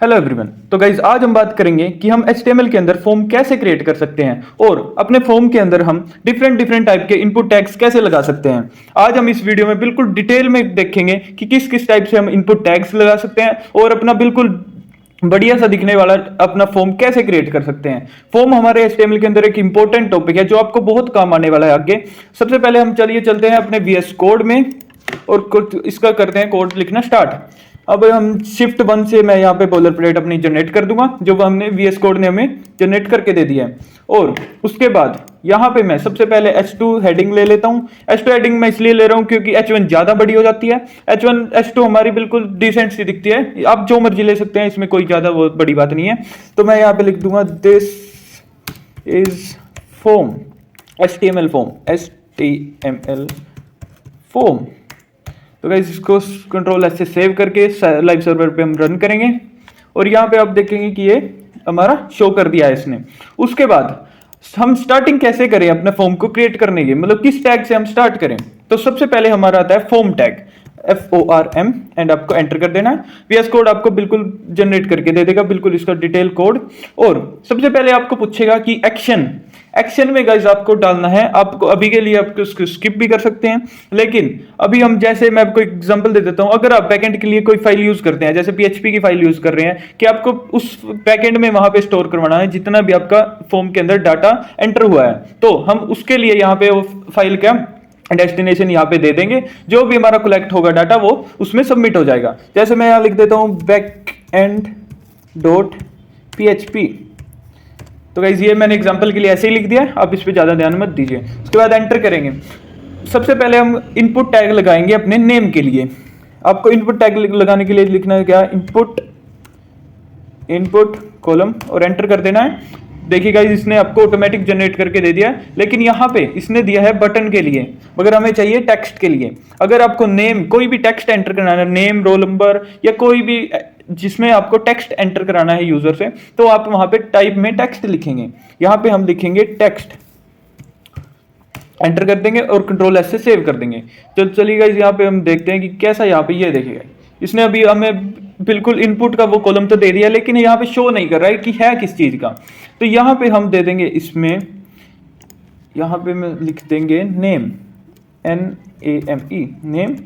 Hello everyone. तो guys आज हम बात करेंगे कि हम HTML के अंदर फॉर्म कैसे क्रिएट कर सकते हैं और अपने फॉर्म के अंदर हम डिफरेंट टाइप के इनपुट टैग्स कैसे लगा सकते हैं। आज हम इस वीडियो में बिल्कुल डिटेल में देखेंगे कि किस किस टाइप से हम इनपुट टैग्स लगा सकते हैं और अपना बिल्कुल बढ़िया सा दिखने वाला अपना फॉर्म कैसे क्रिएट कर सकते हैं। फॉर्म हमारे HTML के अंदर एक इंपॉर्टेंट टॉपिक है जो आपको बहुत काम आने वाला है आगे। सबसे पहले हम चलते हैं अपने VS कोड में और इसका करते हैं कोड लिखना स्टार्ट। अब हम Shift 1 से मैं यहाँ पे बॉलर प्लेट अपनी जनरेट कर दूंगा जो हमने VS कोड ने हमें जनरेट करके दे दिया है। और उसके बाद यहाँ पे मैं सबसे पहले H2 हेडिंग ले लेता हूँ। H2 हेडिंग मैं इसलिए ले रहा हूँ क्योंकि H1 ज़्यादा बड़ी हो जाती है। H1 H2 हमारी बिल्कुल डिसेंट सी दिखती है, आप जो मर्जी ले सकते हैं, इसमें कोई ज़्यादा बहुत बड़ी बात नहीं है। तो मैं यहाँ पे लिख दूंगा this is form, HTML form, HTML form. तो गाइस इसको Ctrl+S से सेव करके लाइव सर्वर पे हम रन करेंगे और यहाँ पे आप देखेंगे कि ये हमारा शो कर दिया है इसने। उसके बाद हम स्टार्टिंग कैसे करें अपने फॉर्म को क्रिएट करने की, मतलब किस टैग से हम स्टार्ट करें। तो सबसे पहले हमारा आता है फॉर्म टैग, FORM, एंड आपको एंटर कर देना है। VS कोड आपको बिल्कुल जनरेट करके दे देगा, बिल्कुल इसका डिटेल कोड। और सबसे पहले आपको पूछेगा कि एक्शन में गाइस आपको डालना है। आपको अभी के लिए आप उसको स्किप भी कर सकते हैं, लेकिन अभी हम जैसे मैं आपको एग्जांपल दे देता हूं। अगर आप बैकएंड के लिए कोई फाइल यूज करते हैं, जैसे PHP की फाइल यूज कर रहे हैं, कि आपको उस बैकएंड में वहां पे स्टोर करवाना है जितना भी आपका फॉर्म के अंदर डाटा एंटर हुआ है, तो हम उसके लिए यहाँ पे वो फाइल का डेस्टिनेशन यहाँ पे दे देंगे। जो भी हमारा कलेक्ट होगा डाटा वो उसमें सबमिट हो जाएगा। जैसे मैं यहाँ लिख देता हूँ backend.php। तो गाइस ये मैंने एग्जांपल के लिए ऐसे ही लिख दिया, आप इस पे ज़्यादा ध्यान मत दीजिए। उसके बाद एंटर करेंगे। सबसे पहले हम इनपुट टैग लगाएंगे अपने नेम के लिए। आपको इनपुट टैग लगाने के लिए लिखना है क्या, इनपुट कॉलम, और एंटर कर देना है। देखिए गाइस इसने आपको ऑटोमेटिक जनरेट करके दे दिया है, लेकिन यहाँ पे इसने दिया है बटन के लिए, मगर हमें चाहिए टेक्स्ट के लिए। अगर आपको नेम, कोई भी टेक्स्ट एंटर कराना है, नेम, रोल नंबर या कोई भी जिसमें आपको टेक्स्ट एंटर कराना है यूजर से, तो आप वहां पे टाइप में टेक्स्ट लिखेंगे। यहाँ पे हम लिखेंगे टेक्स्ट, एंटर कर देंगे और Ctrl+S से सेव कर देंगे। तो चलिए गाइस यहाँ पे हम देखते हैं कि कैसा, यहाँ पे ये देखिएगा इसने अभी हमें बिल्कुल इनपुट का वो कॉलम तो दे दिया, लेकिन यहाँ पे शो नहीं कर रहा है कि है किस चीज का। तो यहाँ पे हम दे देंगे इसमें, यहाँ पे मैं लिख देंगे नेम, NAME, नेम।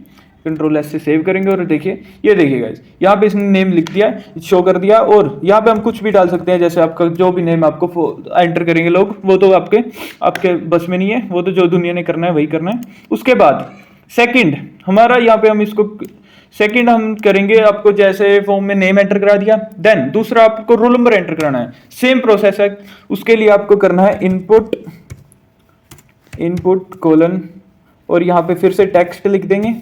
Ctrl+S से सेव करेंगे और देखिए, ये देखिए गाइस यहाँ पे इसने नेम लिख दिया, शो कर दिया। और यहाँ पे हम कुछ भी डाल सकते हैं, जैसे आपका जो भी नेम आपको एंटर करेंगे लोग, वो तो आपके बस में नहीं है, वो तो जो दुनिया ने करना है वही करना है। उसके बाद सेकंड हमारा, यहाँ पे हम इसको सेकंड हम करेंगे, आपको जैसे फॉर्म में नेम एंटर करा दिया, देन दूसरा आपको रोल नंबर एंटर कराना है। सेम प्रोसेस है, उसके लिए आपको करना है इनपुट कॉलन, और यहाँ पे फिर से टेक्स्ट लिख देंगे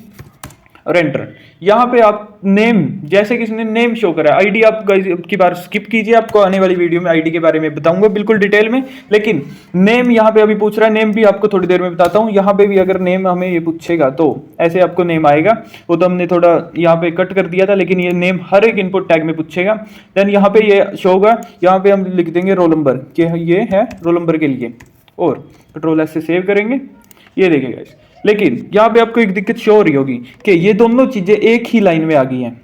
और एंटर। यहाँ पे आप नेम, जैसे किसी ने नेम शो करा, आईडी आप की बार स्किप कीजिए, आपको आने वाली वीडियो में आईडी के बारे में बताऊंगा बिल्कुल डिटेल में। लेकिन नेम यहाँ पे अभी पूछ रहा है, नेम भी आपको थोड़ी देर में बताता हूँ। यहाँ पे भी अगर नेम हमें ये पूछेगा तो ऐसे आपको नेम आएगा, वो तो हमने थोड़ा यहाँ पे कट कर दिया था, लेकिन ये नेम हर एक इनपुट टैग में पूछेगा। देन यहाँ पे ये शो होगा, यहाँ पे हम लिख देंगे रोल नंबर, कि ये है रोल नंबर के लिए, और Ctrl+S से सेव करेंगे। ये देखिएगा, लेकिन यहाँ पे आपको एक दिक्कत शो हो रही होगी कि ये दोनों चीजें एक ही लाइन में आ गई हैं,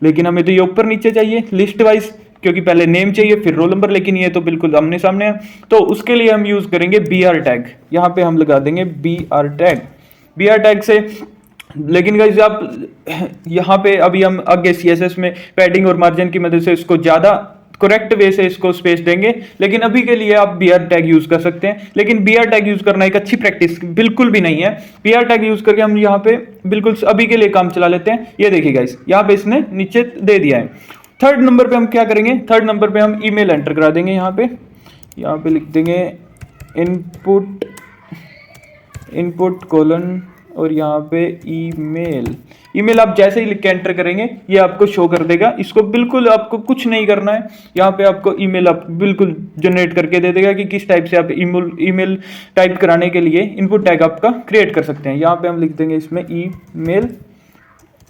लेकिन हमें तो ये ऊपर नीचे चाहिए लिस्ट वाइज, क्योंकि पहले नेम चाहिए फिर रोल नंबर, लेकिन ये तो बिल्कुल आमने सामने है। तो उसके लिए हम यूज करेंगे BR टैग। यहाँ पे हम लगा देंगे BR टैग से। लेकिन गाइस आप यहाँ पे अभी हम आगे CSS में पैडिंग और मार्जिन की मदद से इसको ज्यादा करेक्ट वे से इसको स्पेस देंगे, लेकिन अभी के लिए आप BR टैग यूज कर सकते हैं। लेकिन BR टैग यूज करना एक अच्छी प्रैक्टिस बिल्कुल भी नहीं है। BR टैग यूज करके हम यहाँ पे बिल्कुल अभी के लिए काम चला लेते हैं। ये देखिए गाइस यहाँ पे इसने नीचे दे दिया है। थर्ड नंबर पे हम क्या करेंगे, थर्ड नंबर पे हम ईमेल एंटर करा देंगे। यहाँ पे लिख देंगे इनपुट कॉलन, और यहाँ पे ईमेल आप जैसे ही लिख के एंटर करेंगे ये आपको शो कर देगा। इसको बिल्कुल आपको कुछ नहीं करना है, यहाँ पे आपको ईमेल आप बिल्कुल जनरेट करके दे देगा कि किस टाइप से आप ईमेल टाइप कराने के लिए इनपुट टैग आपका क्रिएट कर सकते हैं। यहाँ पे हम लिख देंगे इसमें ईमेल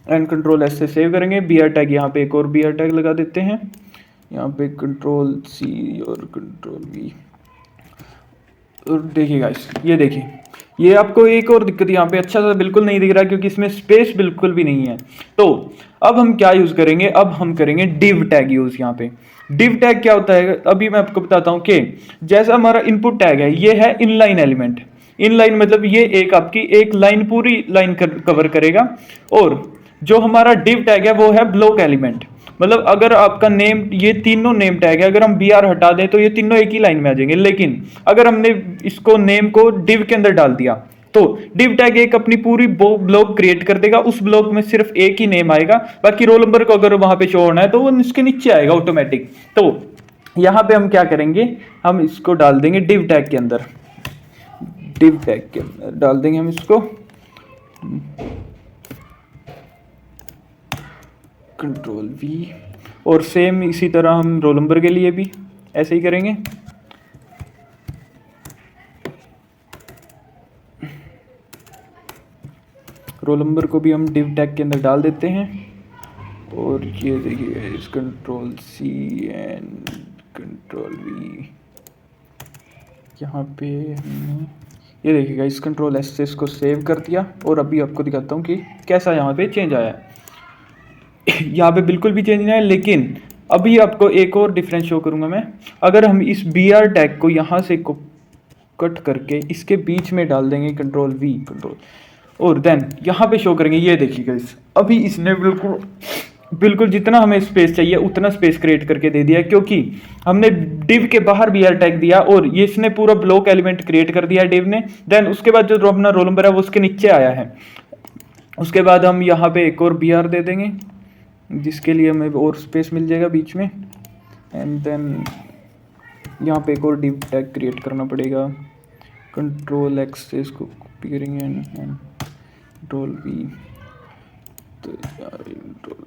एंड Ctrl+S से सेव करेंगे। BR टैग, यहाँ पे एक और BR टैग लगा देते हैं, यहाँ पे Ctrl+C और Ctrl+V। और देखिए गाइस, ये देखिए ये आपको एक और दिक्कत यहाँ पे अच्छा सा बिल्कुल नहीं दिख रहा क्योंकि इसमें स्पेस बिल्कुल भी नहीं है। तो अब हम क्या यूज करेंगे, अब हम करेंगे div टैग यूज यहाँ पे। div टैग क्या होता है अभी मैं आपको बताता हूँ कि जैसा हमारा इनपुट टैग है ये है इनलाइन एलिमेंट। इनलाइन मतलब ये एक आपकी एक लाइन पूरी लाइन कवर करेगा। और जो हमारा div टैग है वो है ब्लॉक एलिमेंट। मतलब अगर आपका नेम, ये तीनों नेम टैग है, अगर हम br हटा दें तो ये तीनों एक ही लाइन में आ जाएंगे। लेकिन अगर हमने इसको नेम को div के अंदर डाल दिया तो div टैग एक अपनी पूरी ब्लॉक क्रिएट कर देगा। उस ब्लॉक में सिर्फ एक ही नेम आएगा, बाकी रोल नंबर को अगर वहां पे शो होना है तो वो इसके नीचे आएगा ऑटोमेटिक। तो यहाँ पे हम क्या करेंगे, हम इसको डाल देंगे div टैग के अंदर। div टैग के अंदर डाल देंगे हम इसको, कंट्रोल V। और सेम इसी तरह हम रोल नंबर के लिए भी ऐसे ही करेंगे। रोल नंबर को भी हम div टैग के अंदर डाल देते हैं। और ये देखिए इस control C and control V, यहाँ पे हमने ये देखिएगा इस कंट्रोल S से इसको सेव कर दिया। और अभी आपको दिखाता हूँ कि कैसा यहाँ पे चेंज आया है। यहाँ पे बिल्कुल भी चेंज नहीं है, लेकिन अभी आपको एक और डिफरेंस शो करूंगा मैं। अगर हम इस br टैग को यहाँ से को कट करके इसके बीच में डाल देंगे कंट्रोल V कंट्रोल, और देन यहाँ पे शो करेंगे, ये देखिएगा इस अभी इसने बिल्कुल बिल्कुल जितना हमें स्पेस चाहिए उतना स्पेस क्रिएट करके दे दिया, क्योंकि हमने div के बाहर br टैग दिया और ये इसने पूरा ब्लॉक एलिमेंट क्रिएट कर दिया div ने। देन उसके बाद जो अपना रोल नंबर है वो उसके नीचे आया है। उसके बाद हम यहाँ पे एक और br दे देंगे जिसके लिए हमें और स्पेस मिल जाएगा बीच में। एंड देन यहाँ पे एक और div टैग क्रिएट करना पड़ेगा। कंट्रोल X से इसको कॉपी करेंगे एंड कंट्रोल V, तो कंट्रोल।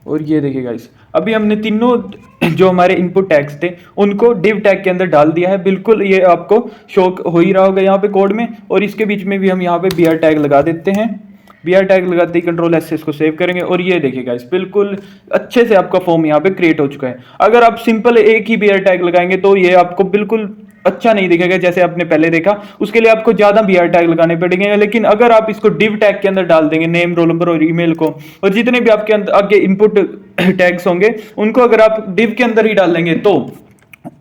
और ये देखिए गाइस अभी हमने तीनों जो हमारे इनपुट टैग्स थे उनको div टैग के अंदर डाल दिया है। बिल्कुल ये आपको शो हो ही रहा होगा यहाँ पे कोड में। और इसके बीच में भी हम यहाँ पे br टैग लगा देते हैं। br टैग लगाते ही कंट्रोल S से इसको सेव करेंगे। और ये देखिए गाइस बिल्कुल अच्छे से आपका फॉर्म यहाँ पे क्रिएट हो चुका है। अगर आप सिंपल एक ही br टैग लगाएंगे तो ये आपको बिल्कुल अच्छा नहीं दिखेगा जैसे आपने पहले देखा। उसके लिए आपको ज्यादा br टैग लगाने पड़ेंगे। लेकिन अगर आप इसको div टैग के अंदर डाल देंगे नेम, रोल नंबर और ईमेल को, और जितने भी आपके अंदर आगे इनपुट टैग्स होंगे उनको अगर आप div के अंदर ही डाल देंगे तो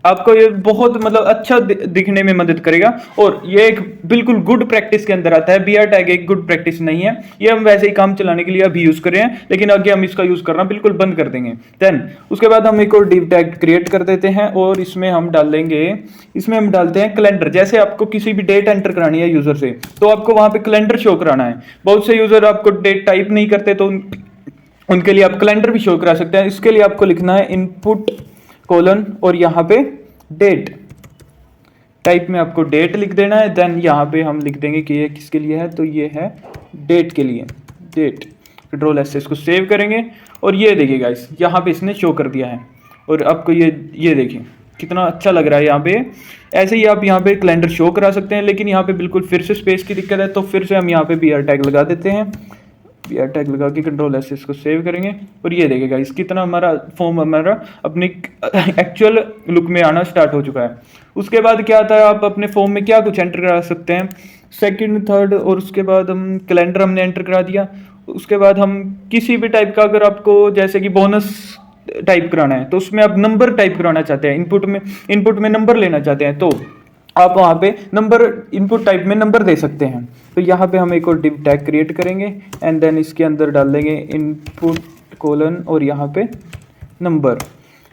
आपको ये बहुत मतलब अच्छा दिखने में मदद करेगा। और ये एक बिल्कुल गुड प्रैक्टिस के अंदर आता है। br टैग एक गुड प्रैक्टिस नहीं है, ये हम वैसे ही काम चलाने के लिए अभी यूज कर रहे हैं, लेकिन आगे हम इसका यूज करना बिल्कुल बंद कर देंगे। देन उसके बाद हम एक और div टैग क्रिएट कर देते हैं और इसमें हम डाल देंगे, इसमें हम डालते हैं कैलेंडर। जैसे आपको किसी भी डेट एंटर करानी है यूजर से तो आपको वहां पे कैलेंडर शो कराना है। बहुत से यूजर आपको डेट टाइप नहीं करते तो उनके लिए आप कैलेंडर भी शो करा सकते हैं। इसके लिए आपको लिखना है इनपुट कोलन और यहाँ पे डेट, टाइप में आपको डेट लिख देना है। देन यहाँ पे हम लिख देंगे कि ये किसके लिए है, तो ये है डेट के लिए, डेट। कंट्रोल S से इसको सेव करेंगे और ये देखिए गाइस यहाँ पे इसने शो कर दिया है। और आपको ये देखिए कितना अच्छा लग रहा है यहाँ पे। ऐसे ही आप यहाँ पे कैलेंडर शो करा सकते हैं, लेकिन यहाँ पे बिल्कुल फिर से स्पेस की दिक्कत है तो फिर से हम यहाँ पे br टैग लगा देते हैं। br टैग लगा के कंट्रोल S से इसको सेव करेंगे और ये देखिए गाइस कितना हमारा फॉर्म हमारा अपनी एक्चुअल लुक में आना स्टार्ट हो चुका है। उसके बाद क्या आता है, आप अपने फॉर्म में क्या कुछ एंटर करा सकते हैं, सेकंड, थर्ड, और उसके बाद हम कैलेंडर हमने एंटर करा दिया। उसके बाद हम किसी भी टाइप का अगर आपको जैसे कि बोनस टाइप कराना है तो उसमें आप नंबर टाइप कराना चाहते हैं, इनपुट में नंबर लेना चाहते हैं तो आप वहाँ पे नंबर इनपुट टाइप में नंबर दे सकते हैं। तो यहाँ पे हम एक और div टैग क्रिएट करेंगे एंड देन इसके अंदर डाल देंगे इनपुट कोलन और यहाँ पे नंबर।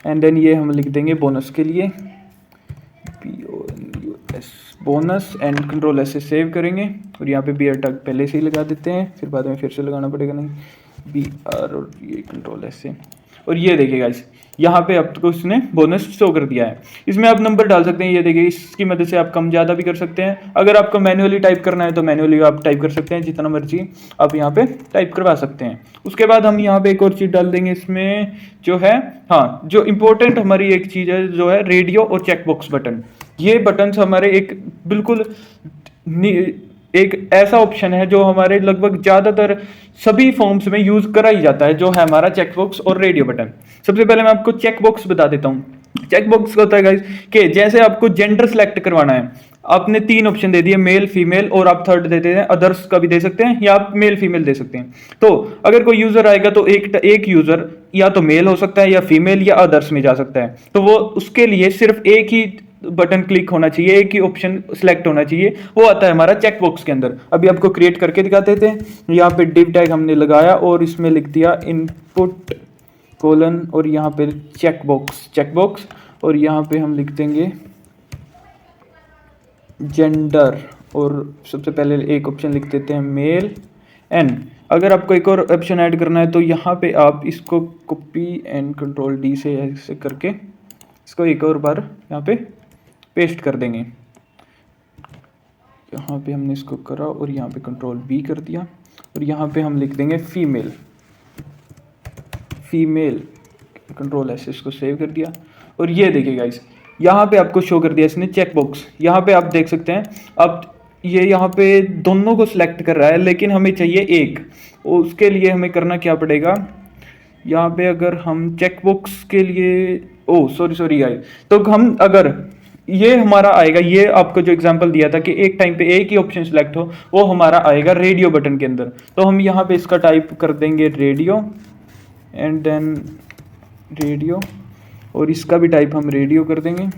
एंड देन ये हम लिख देंगे बोनस के लिए BONUS bonus and control S से सेव करेंगे। और यहाँ पे br टैग पहले से ही लगा देते हैं, फिर बाद में फिर से लगाना पड़ेगा नहीं, br और ये कंट्रोल S से। और ये देखिए गाइस यहाँ पे आपको इसने बोनस शो कर दिया है। इसमें आप नंबर डाल सकते हैं, ये देखिए इसकी मदद से आप कम ज़्यादा भी कर सकते हैं। अगर आपको मैन्युअली टाइप करना है तो मैन्युअली आप टाइप कर सकते हैं, जितना मर्जी आप यहाँ पे टाइप करवा सकते हैं। उसके बाद हम यहाँ पे एक और चीज़ डाल देंगे इसमें जो है, हाँ जो इम्पोर्टेंट हमारी एक चीज़ है जो है रेडियो और चेकबॉक्स बटन। ये बटन्स हमारे एक बिल्कुल एक ऐसा ऑप्शन है जो हमारे लगभग ज़्यादातर सभी फॉर्म्स में यूज़ करा ही जाता है, जो है हमारा चेकबॉक्स और रेडियो बटन। सबसे पहले मैं आपको चेकबॉक्स बता देता हूँ। चेक बॉक्स का होता है गाइस कि जैसे आपको जेंडर सेलेक्ट करवाना है, आपने 3 ऑप्शन दे दिए, मेल फीमेल, और आप थर्ड देते हैं अदर्स का भी दे सकते हैं, या आप मेल फीमेल दे सकते हैं। तो अगर कोई यूजर आएगा तो एक यूजर या तो मेल हो सकता है या फीमेल या अदर्स में जा सकता है। तो वो उसके लिए सिर्फ एक ही बटन क्लिक होना चाहिए, एक ही ऑप्शन सिलेक्ट होना चाहिए, वो आता है हमारा चेक बॉक्स के अंदर। अभी आपको क्रिएट करके दिखाते थे। यहाँ पे डिव टैग हमने लगाया और इसमें लिख दिया इनपुट कोलन, और यहाँ पे चेक बॉक्स, और यहाँ पे हम लिख देंगे जेंडर, और सबसे पहले एक ऑप्शन लिख देते हैं मेल। एंड अगर आपको एक और ऑप्शन ऐड करना है तो यहाँ पे आप इसको कॉपी एंड कंट्रोल डी से ऐसे करके इसको एक और बार यहाँ पे पेस्ट कर देंगे। यहाँ पे हमने इसको करा और यहाँ पे कंट्रोल बी कर दिया, और यहाँ पे हम लिख देंगे फीमेल, कंट्रोल एस, इसको सेव कर दिया। और ये देखिए गाइस, यहाँ पे आपको शो कर दिया इसने चेक बॉक्स। यहाँ पे आप देख सकते हैं, अब ये यहाँ पे दोनों को सिलेक्ट कर रहा है, लेकिन हमें चाहिए एक। उसके लिए हमें करना क्या पड़ेगा, यहाँ पे अगर हम चेक बॉक्स के लिए, ओ सॉरी गाइस, तो हम अगर ये हमारा आएगा, ये आपको जो एग्जांपल दिया था कि एक टाइम पे एक ही ऑप्शन सिलेक्ट हो, वो हमारा आएगा रेडियो बटन के अंदर। तो हम यहाँ पे इसका टाइप कर देंगे रेडियो, एंड देन रेडियो, और इसका भी टाइप हम रेडियो कर देंगे।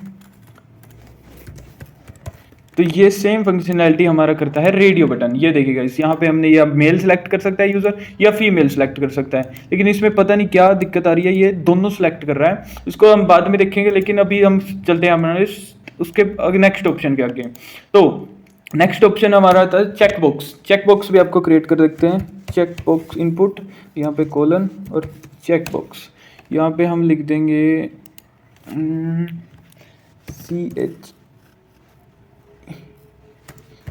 तो ये सेम फंक्शनैलिटी हमारा करता है रेडियो बटन। ये देखिएगा, इस यहाँ पे हमने या मेल सेलेक्ट कर सकता है यूजर, या फीमेल सेलेक्ट कर सकता है, लेकिन इसमें पता नहीं क्या दिक्कत आ रही है, ये दोनों सेलेक्ट कर रहा है। इसको हम बाद में देखेंगे, लेकिन अभी हम चलते हैं हमारे उसके नेक्स्ट ऑप्शन के आगे। तो नेक्स्ट ऑप्शन हमारा आता है चेक बॉक्स भी आपको क्रिएट कर सकते हैं। चेक बॉक्स इनपुट, यहाँ पे कोलन और चेक बॉक्स, यहाँ पे हम लिख देंगे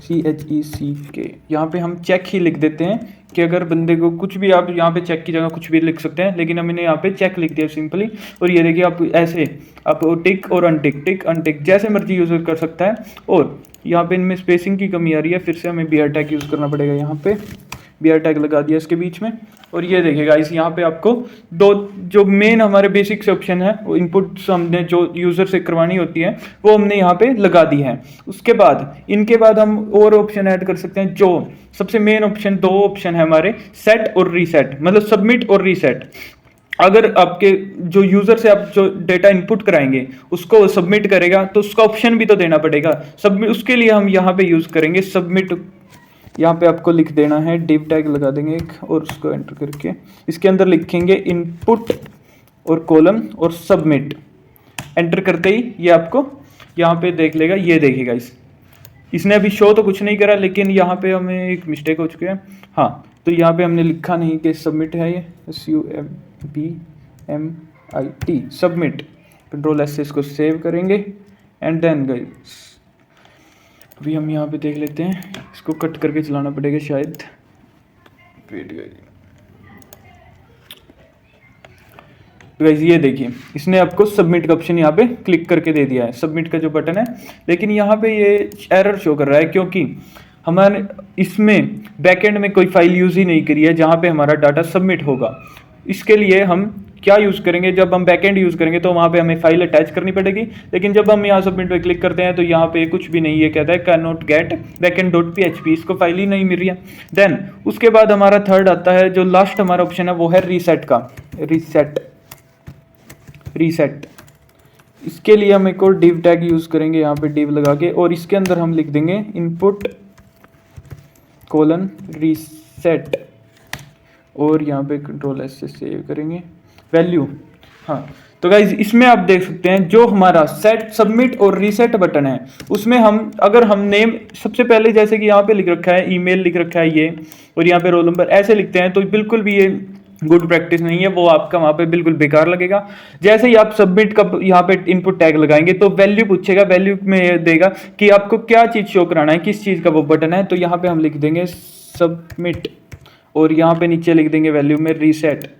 CHECK। यहाँ पे हम चेक ही लिख देते हैं कि अगर बंदे को कुछ भी, आप यहाँ पे चेक की जगह कुछ भी लिख सकते हैं, लेकिन हमने यहाँ पे चेक लिख दिया सिंपली। और ये देखिए, आप ऐसे आप टिक और अनटिक जैसे मर्जी यूज़ कर सकता है। और यहाँ पे इनमें स्पेसिंग की कमी आ रही है, फिर से हमें BR टैग यूज़ करना पड़ेगा। यहाँ पे BR टैग लगा दिया इसके बीच में। और ये देखिएगा, इस यहाँ पे आपको दो जो मेन हमारे बेसिक से ऑप्शन है, वो इनपुट हमने जो यूज़र से करवानी होती है वो हमने यहाँ पे लगा दी है। उसके बाद इनके बाद हम और ऑप्शन ऐड कर सकते हैं। जो सबसे मेन ऑप्शन, दो ऑप्शन है हमारे, सेट और रीसेट, मतलब सबमिट और रीसेट। अगर आपके जो यूजर से आप जो डेटा इनपुट कराएंगे उसको सबमिट करेगा, तो उसका ऑप्शन भी तो देना पड़ेगा सबमिट। उसके लिए हम यहाँ पे यूज करेंगे सबमिट। यहाँ पे आपको लिख देना है, डिव टैग लगा देंगे एक, और उसको एंटर करके इसके अंदर लिखेंगे इनपुट और कॉलम और सबमिट। एंटर करते ही ये आपको यहाँ पे देख लेगा। ये देखिएगा, इसने अभी शो तो कुछ नहीं करा, लेकिन यहाँ पे हमें एक मिस्टेक हो चुकी है। हाँ, तो यहाँ पे हमने लिखा नहीं कि सबमिट है, ये SUMBMIT सबमिट। कंट्रोल एस से इसको सेव करेंगे, एंड देन गाइस अभी हम यहाँ पे देख लेते हैं, इसको कट करके चलाना पड़ेगा शायद। तो गाइस ये देखिए, इसने आपको सबमिट का ऑप्शन यहाँ पे क्लिक करके दे दिया है, सबमिट का जो बटन है। लेकिन यहाँ पे ये एरर शो कर रहा है, क्योंकि हमारे इसमें बैकएंड में कोई फाइल यूज़ ही नहीं करी है जहाँ पे हमारा डाटा सबमिट होगा। इसके लिए हम क्या यूज़ करेंगे, जब हम बैकएंड यूज़ करेंगे तो वहाँ पे हमें फाइल अटैच करनी पड़ेगी। लेकिन जब हम यहाँ सबमिट पे क्लिक करते हैं तो यहाँ पे कुछ भी नहीं, ये कहता है कैन नॉट गेट backend.php, इसको फाइल ही नहीं मिल रही है। देन उसके बाद हमारा थर्ड आता है, जो लास्ट हमारा ऑप्शन है वो है रीसेट का। रीसेट इसके लिए हम एक और डिव टैग यूज़ करेंगे, यहाँ पे डिव लगा के, और इसके अंदर हम लिख देंगे इनपुट कोलन रीसेट, और यहाँ पे कंट्रोल एस से सेव करेंगे वैल्यू। हाँ, तो गाइज इसमें आप देख सकते हैं जो हमारा सेट, सबमिट और रीसेट बटन है, उसमें हम अगर हम नेम सबसे पहले, जैसे कि यहाँ पे लिख रखा है ईमेल लिख रखा है ये, और यहाँ पे रोल नंबर ऐसे लिखते हैं, तो बिल्कुल भी ये गुड प्रैक्टिस नहीं है, वो आपका वहाँ पे बिल्कुल बेकार लगेगा। जैसे ही आप सबमिट का यहाँ पे इनपुट टैग लगाएंगे तो वैल्यू पूछेगा, वैल्यू में ये देगा कि आपको क्या चीज़ शो कराना है, किस चीज़ का वो बटन है। तो यहाँ पे हम लिख देंगे सबमिट, और यहाँ पे नीचे लिख देंगे वैल्यू में रीसेट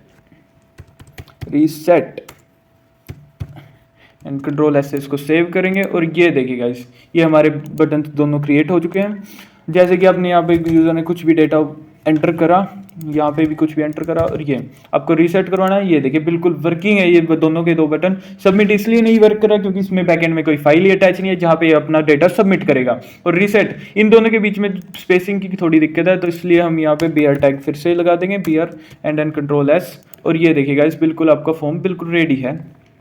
एंड कंट्रोल एस से इसको सेव करेंगे। और ये देखिए गाइस, ये हमारे बटन दोनों क्रिएट हो चुके हैं। जैसे कि आपने यहाँ पे यूज़र ने कुछ भी डेटा एंटर करा, यहाँ पे भी कुछ भी एंटर करा और ये आपको रीसेट करवाना है। ये देखिए बिल्कुल वर्किंग है ये दोनों के दो बटन। सबमिट इसलिए नहीं वर्क करा क्योंकि इसमें बैकएंड में कोई फाइल ही अटैच नहीं है जहाँ पे ये अपना डेटा सबमिट करेगा। और रीसेट, इन दोनों के बीच में स्पेसिंग की थोड़ी दिक्कत है, तो इसलिए हम यहाँ पे BR टैग फिर से लगा देंगे, BR and then control S। और ये देखिएगा इस बिल्कुल आपका फॉर्म बिल्कुल रेडी है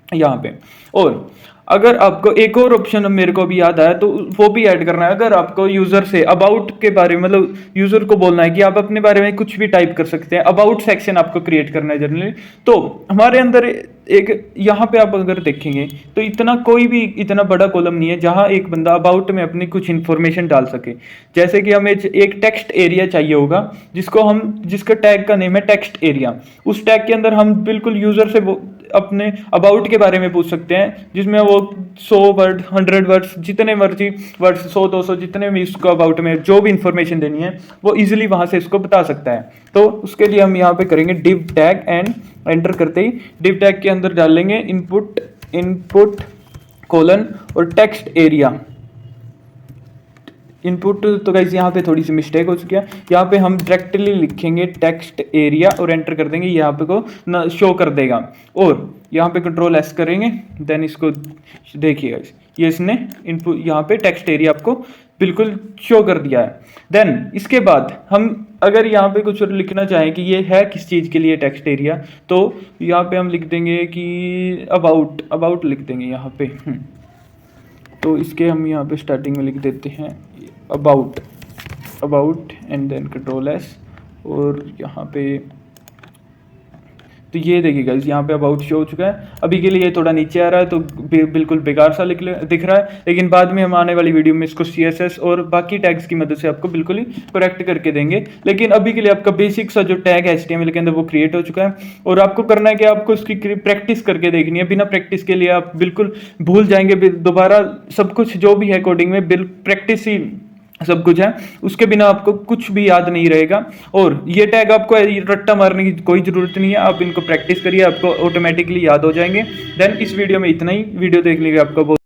यहाँ पे। और अगर आपको एक और ऑप्शन मेरे को भी याद आया तो वो भी ऐड करना है। अगर आपको यूजर से अबाउट के बारे में, मतलब यूजर को बोलना है कि आप अपने बारे में कुछ भी टाइप कर सकते हैं, अबाउट सेक्शन आपको क्रिएट करना है जनरली, तो हमारे अंदर एक यहाँ पे आप अगर देखेंगे तो इतना कोई भी इतना बड़ा कॉलम नहीं है जहाँ एक बंदा अबाउट में अपनी कुछ इन्फॉर्मेशन डाल सके। जैसे कि हमें एक टेक्स्ट एरिया चाहिए होगा जिसका टैग का नेम है टेक्स्ट एरिया। उस टैग के अंदर हम बिल्कुल यूजर से वो अपने अबाउट के बारे में पूछ सकते हैं, जिसमें वो 100 वर्ड 100 वर्ड्स जितने मर्जी वर्ड्स 100-200 जितने भी इसको अबाउट में जो भी इंफॉर्मेशन देनी है वो इजीली वहां से इसको बता सकता है। तो उसके लिए हम यहाँ पे करेंगे div टैग एंड एंटर करते ही div टैग के अंदर डालेंगे इनपुट कोलन और टेक्स्ट एरिया इनपुट। तो गाइस यहाँ पे थोड़ी सी मिस्टेक हो चुकी है, यहाँ पे हम डायरेक्टली लिखेंगे टेक्स्ट एरिया और एंटर कर देंगे, यहाँ पे को ना शो कर देगा। और यहाँ पे कंट्रोल S करेंगे, देन इसको देखिएगा ये इसने इनपुट यहाँ पे टेक्स्ट एरिया आपको बिल्कुल शो कर दिया है। देन इसके बाद हम अगर यहाँ पे कुछ लिखना चाहें कि ये है किस चीज़ के लिए टेक्स्ट एरिया, तो यहाँ पे हम लिख देंगे कि अबाउट लिख देंगे यहाँ पे। तो इसके हम यहाँ पे स्टार्टिंग में लिख देते हैं about and then control S। और यहाँ पे तो ये देखिएगा यहाँ पे अबाउट शो हो चुका है। अभी के लिए ये थोड़ा नीचे आ रहा है तो बिल्कुल बेकार सा दिख रहा है, लेकिन बाद में हम आने वाली वीडियो में इसको CSS और बाकी टैग्स की मदद से आपको बिल्कुल ही करेक्ट करके देंगे। लेकिन अभी के लिए आपका बेसिक सा जो टैग है HTML के अंदर वो क्रिएट हो चुका है। और आपको करना है कि आपको इसकी प्रैक्टिस करके देखनी है। बिना प्रैक्टिस के लिए आप बिल्कुल भूल जाएंगे, दोबारा सब कुछ जो भी है कोडिंग में प्रैक्टिस ही सब कुछ है, उसके बिना आपको कुछ भी याद नहीं रहेगा। और ये टैग आपको रट्टा मारने की कोई ज़रूरत नहीं है, आप इनको प्रैक्टिस करिए, आपको ऑटोमेटिकली याद हो जाएंगे। देन इस वीडियो में इतना ही। वीडियो देखने के लिए आपका बहुत